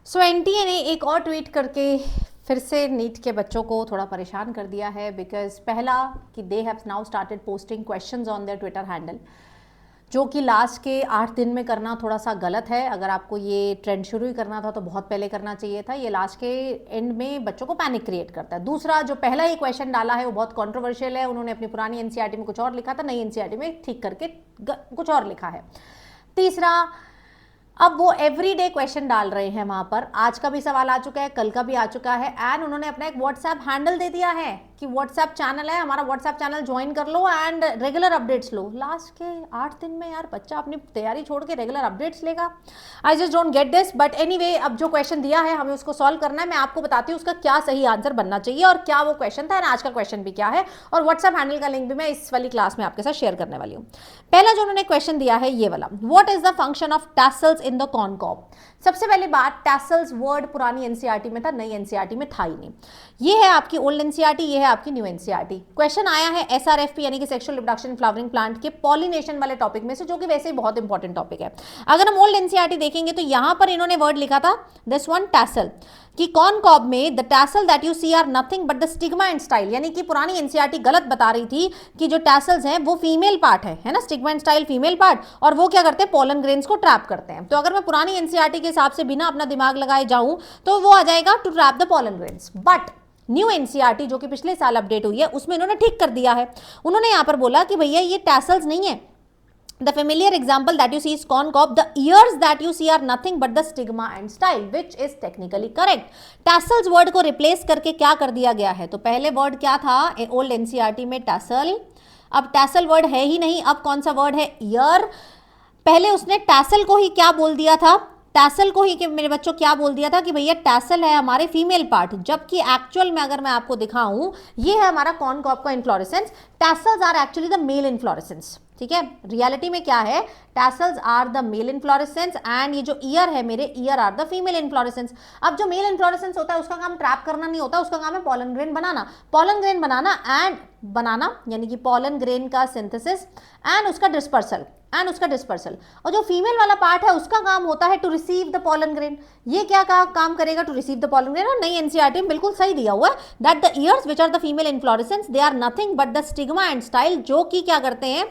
सो NTA ने एक और ट्वीट करके फिर से नीट के बच्चों को थोड़ा परेशान कर दिया है। बिकॉज पहला कि they have now started posting questions on their Twitter handle, जो कि लास्ट के 8 दिन में करना थोड़ा सा गलत है। अगर आपको ये ट्रेंड शुरू ही करना था तो बहुत पहले करना चाहिए था। ये लास्ट के एंड में बच्चों को पैनिक क्रिएट करता है। दूसरा, जो पहला ये क्वेश्चन डाला है वो बहुत कंट्रोवर्शियल है। उन्होंने अपनी पुरानी एनसीईआरटी में कुछ और लिखा था, नई एनसीईआरटी में ठीक करके कुछ और लिखा है। तीसरा, अब वो एवरीडे क्वेश्चन डाल रहे हैं वहां पर। आज का भी सवाल आ चुका है, कल का भी आ चुका है, एंड उन्होंने अपना एक व्हाट्सएप हैंडल दे दिया है कि व्हाट्सएप चैनल है हमारा, व्हाट्सएप चैनल ज्वाइन कर लो एंड रेगुलर अपडेट्स लो। लास्ट के 8 दिन में यार बच्चा अपनी तैयारी छोड़ के रेगुलर अपडेट्स लेगा। I just don't get this. But anyway, अब जो क्वेश्चन दिया है हमें उसको सॉल्व करना है। मैं आपको बताती हूँ उसका क्या सही आंसर बनना चाहिए और क्या वो क्वेश्चन था, आज का क्वेश्चन भी क्या है, और व्हाट्सएप हैंडल का लिंक भी मैं इस वाली क्लास में आपके साथ शेयर करने वाली हूँ। पहला जो उन्होंने क्वेश्चन दिया है ये वाला, what is the function of tassels in the corncob. सबसे पहली बात, टैसल्स वर्ड पुरानी एनसीईआरटी में था, नई एनसीईआरटी में था ही नहीं। ये है आपकी ओल्ड एनसीईआरटी, ये है आपकी न्यू एनसीईआरटी। क्वेश्चन आया है एसआरएफपी यानी कि सेक्सुअल रिप्रोडक्शन फ्लावरिंग प्लांट के पॉलिनेशन वाले टॉपिक में से, जो कि वैसे ही बहुत इंपॉर्टेंट टॉपिक है। अगर हम ओल्ड एनसीईआरटी देखेंगे तो यहां पर इन्होंने वर्ड लिखा था दिस वन, टैसल, कि कॉर्नकॉब में the tassel that you see are nothing but the stigma and style, यानी कि पुरानी एनसीईआरटी गलत बता रही थी कि जो टैसल्स हैं वो फीमेल पार्ट है ना, stigma and style female part, और वो क्या करते हैं, पोलन ग्रेन्स को ट्रैप करते हैं। तो अगर मैं पुरानी एनसीईआरटी के हिसाब से बिना अपना दिमाग लगाए जाऊं तो वो आ जाएगा to trap the pollen grains. But new NCERT जो कि पिछले साल अपडेट हुई है उसमें इन्होंने ठीक कर दिया है। उन्होंने यहां पर बोला कि भैया ये टैसल्स नहीं है, the familiar example that you see is corn cob, the ears that you see are nothing but the stigma and style, which is technically correct. tassels word को replace करके क्या कर दिया गया है, तो पहले word क्या था ओल्ड एनसीईआरटी में, tassel। अब tassel word है ही नहीं, अब कौन सा word है, ear। पहले उसने tassel को ही क्या बोल दिया था, टैसल को ही, कि मेरे बच्चों क्या बोल दिया था कि भैया टैसल है हमारे फीमेल पार्ट, जबकि एक्चुअल में अगर मैं आपको दिखाऊं ये है हमारा कॉर्नकॉब का inflorescence. Tassels are actually the male inflorescence, ठीक है। रियलिटी में क्या है, tassels are the male inflorescence and ये जो ईयर है मेरे, ear are the female inflorescence. अब जो मेल इन्फ्लोरेसेंस होता है उसका काम ट्रैप करना नहीं होता, उसका काम है पोलन ग्रेन बनाना, पोलन ग्रेन बनाना एंड बनाना यानी कि पोलन ग्रेन का सिंथेसिस एंड उसका डिस्पर्सल और जो फीमेल वाला पार्ट है उसका काम होता है to receive the pollen grain. ये क्या काम करेगा, to receive the pollen grain. और नई एनसीईआरटी में बिल्कुल सही दिया हुआ है that the ears which are the female inflorescence they are nothing but the stigma and style, जो कि क्या करते हैं,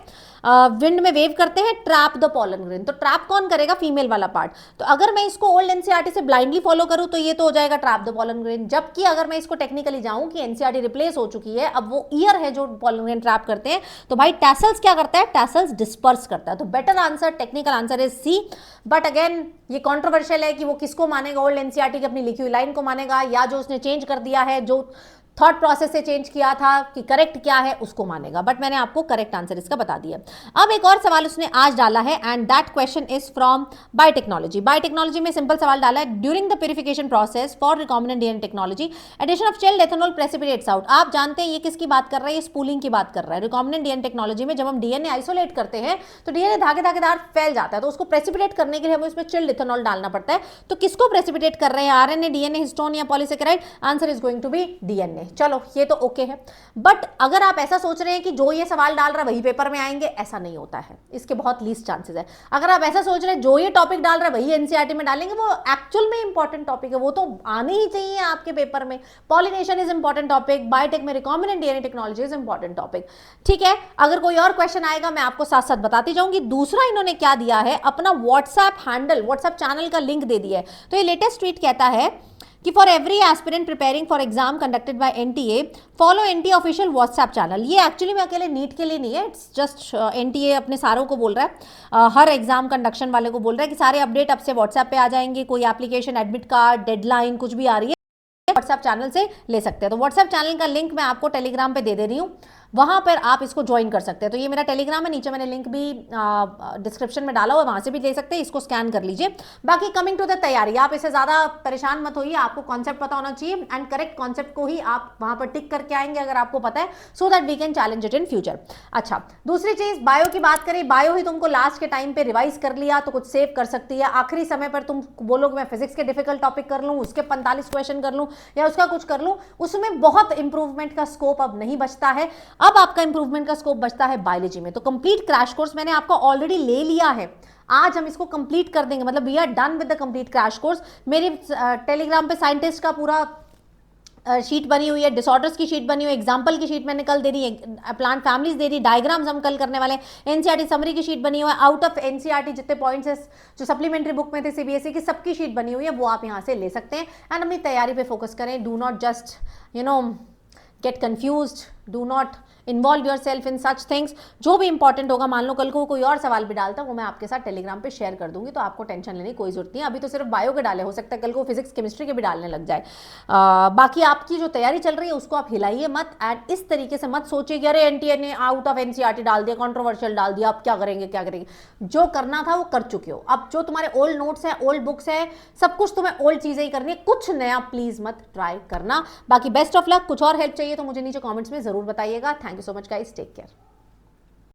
विंड में वेव करते हैं, ट्रैप द पोलन ग्रेन। तो ट्रैप कौन करेगा, फीमेल वाला पार्ट। तो अगर मैं इसको ओल्ड एनसीईआरटी से ब्लाइंडली फॉलो करूं तो ये तो हो जाएगा ट्रैप द पोलन ग्रेन। जबकि अगर मैं इसको टेक्निकली जाऊं कि एनसीईआरटी रिप्लेस हो चुकी है, अब वो ईयर है जो पोलन ग्रेन ट्रैप करते हैं, तो भाई टैसल्स क्या करता है, टैसल्स डिस्पर्स करता है। तो better answer, technical answer is C. But again ये कॉन्ट्रोवर्शियल है कि वो किसको मानेगा, ओल्ड एनसीईआरटी की अपनी लिखी हुई लाइन को मानेगा या जो उसने चेंज कर दिया है, जो थॉट प्रोसेस से चेंज किया था कि करेक्ट क्या है उसको मानेगा। बट मैंने आपको करेक्ट आंसर इसका बता दिया। अब एक और सवाल उसने आज डाला है and that question is from biotechnology. Biotechnology में सिंपल सवाल डाला है, during the purification process for recombinant DNA technology addition of chilled ethanol precipitates out. आप जानते हैं ये किसकी बात कर रहा है, ये स्पूलिंग की बात कर रहा है। रिकॉम्बिनेंट डीएनए टेक्नोलॉजी में जब हम डीएनए आइसोलेट करते हैं तो डीएनए धागेदार फैल जाता है, तो उसको प्रेसिपिटेट करने के लिए हमें उसमें चिल्ड एथेनॉल डालना पड़ता है। तो किसको प्रेसिपिटेट कर रहे हैं, आरएनए, डीएनए, हिस्टोन या polysaccharide? Answer is going to be DNA. चलो ये तो ओके है। बट अगर आप ऐसा सोच रहे हैं कि जो ये सवाल डाल रहा है वही पेपर में आएंगे, ऐसा नहीं होता है, इसके बहुत लीस्ट चांसेस है। अगर आप ऐसा सोच रहे हैं जो ये टॉपिक डाल रहा है वही एनसीईआरटी में डालेंगे, वो एक्चुअल में इंपॉर्टेंट टॉपिक है, वो तो आने ही चाहिए आपके पेपर में। Pollination is important topic, biotech में recombinant DNA technology is important topic, ठीक है। अगर कोई और क्वेश्चन आएगा मैं आपको साथ साथ बताती जाऊंगी। दूसरा इन्होंने क्या दिया है, अपना व्हाट्सएप हैंडल, व्हाट्सएप चैनल का लिंक दे दिया है। तो ये लेटेस्ट ट्वीट कहता है कि for every aspirant preparing for exam conducted by NTA follow NTA official WhatsApp channel. ये एक्चुअली में अकेले नीट के लिए नहीं है, इट्स जस्ट एनटीए अपने सारों को बोल रहा है, हर एग्जाम कंडक्शन वाले को बोल रहा है कि सारे अपडेट अब से व्हाट्सएप पे आ जाएंगे। कोई एप्लीकेशन, एडमिट कार्ड, डेडलाइन कुछ भी आ रही है व्हाट्सएप चैनल से ले सकते हैं। तो व्हाट्सएप चैनल का लिंक मैं आपको टेलीग्राम पे दे रही हूँ, वहां पर आप इसको ज्वाइन कर सकते हैं। तो ये मेरा टेलीग्राम है, नीचे मैंने लिंक भी डिस्क्रिप्शन में डाला हुआ है, वहां से भी ले सकते हैं, इसको स्कैन कर लीजिए। बाकी कमिंग टू द तैयारी, आप इससे ज्यादा परेशान मत होइए, आपको कॉन्सेप्ट पता होना चाहिए एंड करेक्ट कॉन्सेप्ट को ही आप वहां पर टिक करके आएंगे अगर आपको पता है, so that we can challenge it in future. अच्छा, दूसरी चीज, बायो की बात करें, बायो ही तुमको लास्ट के टाइम पे रिवाइज कर लिया तो कुछ सेव कर सकती है। आखिरी समय पर तुम बोलोगे मैं फिजिक्स के डिफिकल्ट टॉपिक कर लूँ, उसके 45 क्वेश्चन कर लूँ या उसका कुछ कर लूँ, उसमें बहुत इंप्रूवमेंट का स्कोप अब नहीं बचता है। अब आपका इंप्रूवमेंट का स्कोप बचता है बायोलॉजी में। तो कंप्लीट क्रैश कोर्स मैंने आपका ऑलरेडी ले लिया है, आज हम इसको कंप्लीट कर देंगे, मतलब we are done with the complete crash course. मेरे टेलीग्राम पे साइंटिस्ट का पूरा शीट बनी हुई है, डिसऑर्डर्स की शीट बनी हुई है, एग्जाम्पल की शीट मैंने कल दे दी है, प्लांट फैमिलीज दे दी, डायग्राम्स हम कल करने वाले हैं, एनसीईआरटी समरी की शीट बनी हुई है, आउट ऑफ एनसीईआरटी जितने पॉइंट्स है जो सप्लीमेंट्री बुक में थे सीबीएसई की, सबकी शीट बनी हुई है, वो आप यहाँ से ले सकते हैं। एंड अपनी तैयारी पे फोकस करें, do not just get confused, do not involve your self in such things. जो भी इंपॉर्टेंट होगा, मान लो कल को कोई और सवाल भी डालता, वो मैं आपके साथ टेलीग्राम पे शेयर कर दूंगी, तो आपको टेंशन लेने की कोई जरूरत नहीं है। अभी तो सिर्फ बायो के डाले, हो सकता है कल को फिजिक्स केमिस्ट्री के भी डालने लग जाए। बाकी आपकी जो तैयारी चल रही है उसको आप हिलाइए मत, एंड इस तरीके से मत सोचिए कि अरे एनटीए ने आउट ऑफ एनसीईआरटी डाल दिया, कंट्रोवर्शियल डाल दिया, अब क्या करेंगे क्या करेंगे। जो करना था वो कर चुके हो, अब जो तुम्हारे ओल्ड नोट्स है, ओल्ड बुक्स है, सब कुछ तुम्हें ओल्ड चीजें ही करनी है, कुछ नया प्लीज मत ट्राई करना। बाकी बेस्ट ऑफ लक। कुछ और हेल्प चाहिए तो मुझे नीचे कॉमेंट्स में जरूर बताइएगा। Thank you so much guys, take care.